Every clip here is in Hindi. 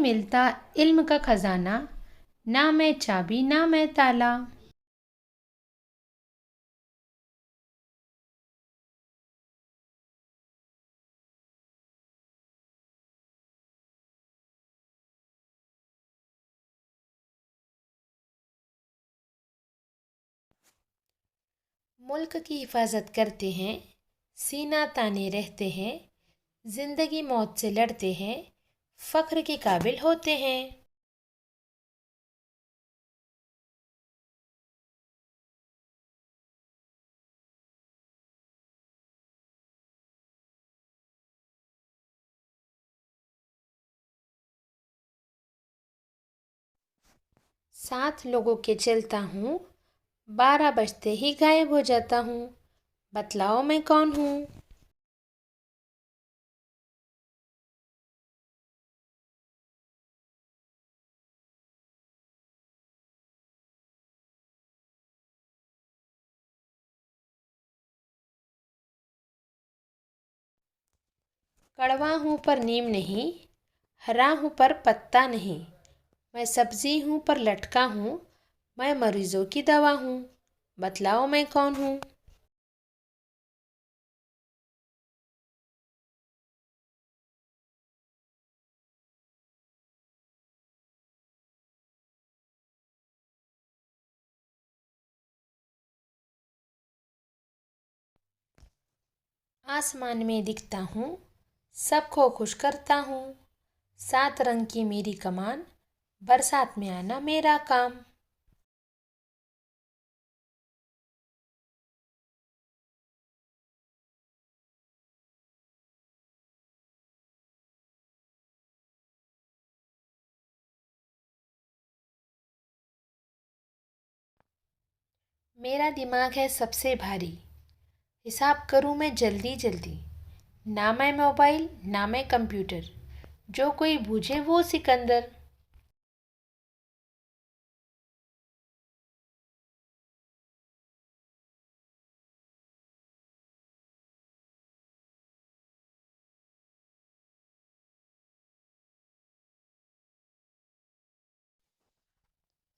मिलता इल्म का खजाना, ना मैं चाबी ना मैं ताला। मुल्क की हिफाजत करते हैं, सीना ताने रहते हैं, जिंदगी मौत से लड़ते हैं, फख्र के काबिल होते हैं। साथ लोगों के चलता हूँ, 12 बजते ही गायब हो जाता हूँ। बतलाओ मैं कौन हूँ? कड़वा हूँ पर नीम नहीं, हरा हूँ पर पत्ता नहीं। मैं सब्जी हूँ पर लटका हूँ, मैं मरीजों की दवा हूँ। बतलाओ मैं कौन हूँ? आसमान में दिखता हूँ, सबको खुश करता हूँ। 7 रंग की मेरी कमान, बरसात में आना मेरा काम। मेरा दिमाग है सबसे भारी, हिसाब करूँ मैं जल्दी जल्दी। ना मैं मोबाइल ना मैं कंप्यूटर, जो कोई बूझे वो सिकंदर।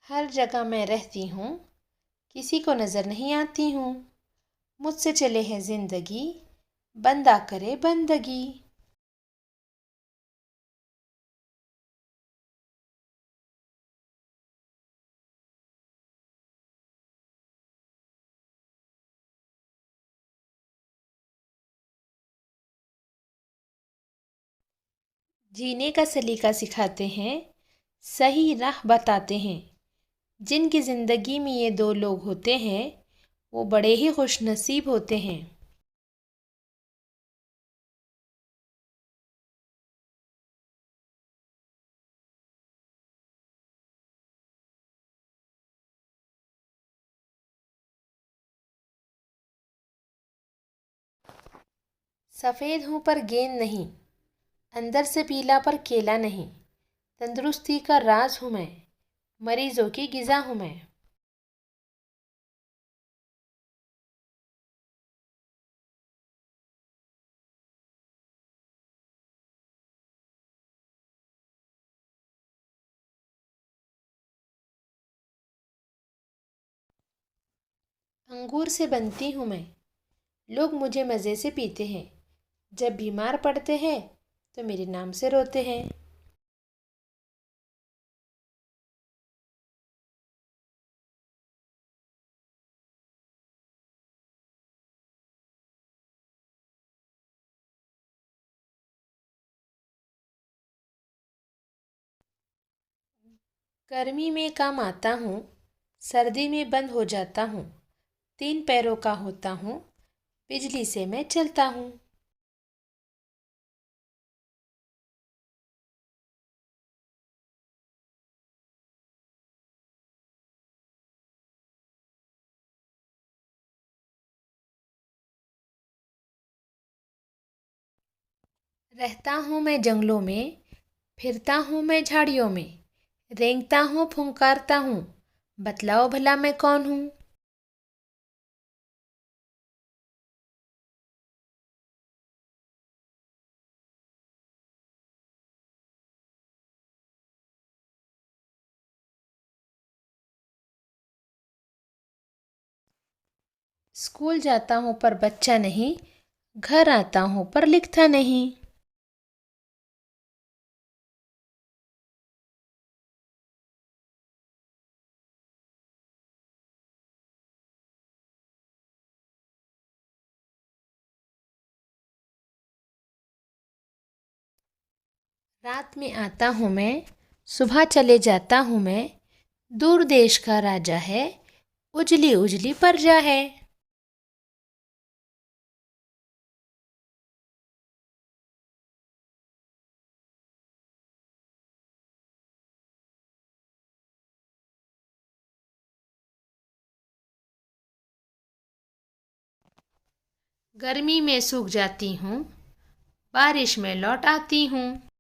हर जगह मैं रहती हूँ, किसी को नज़र नहीं आती हूँ। मुझसे चले है ज़िंदगी, बंदा करे बंदगी। जीने का सलीका सिखाते हैं, सही राह बताते हैं। जिनकी ज़िंदगी में ये दो लोग होते हैं, वो बड़े ही खुश नसीब होते हैं। सफ़ेद हूँ पर गेंद नहीं, अंदर से पीला पर केला नहीं। तंदुरुस्ती का राज हूँ मैं, मरीजों की गिज़ा हूँ मैं। अंगूर से बनती हूँ मैं, लोग मुझे मज़े से पीते हैं। जब बीमार पड़ते हैं तो मेरे नाम से रोते हैं। गर्मी में काम आता हूँ, सर्दी में बंद हो जाता हूँ। 3 पैरों का होता हूँ, बिजली से मैं चलता हूँ। रहता हूँ मैं जंगलों में, फिरता हूँ मैं झाड़ियों में। रेंगता हूँ फुंकारता हूँ, बतलाओ भला मैं कौन हूँ? स्कूल जाता हूँ पर बच्चा नहीं, घर आता हूँ पर लिखता नहीं। रात में आता हूँ मैं, सुबह चले जाता हूँ मैं, दूर देश का राजा है, उजली उजली प्रजा है। गर्मी में सूख जाती हूँ, बारिश में लौट आती हूँ।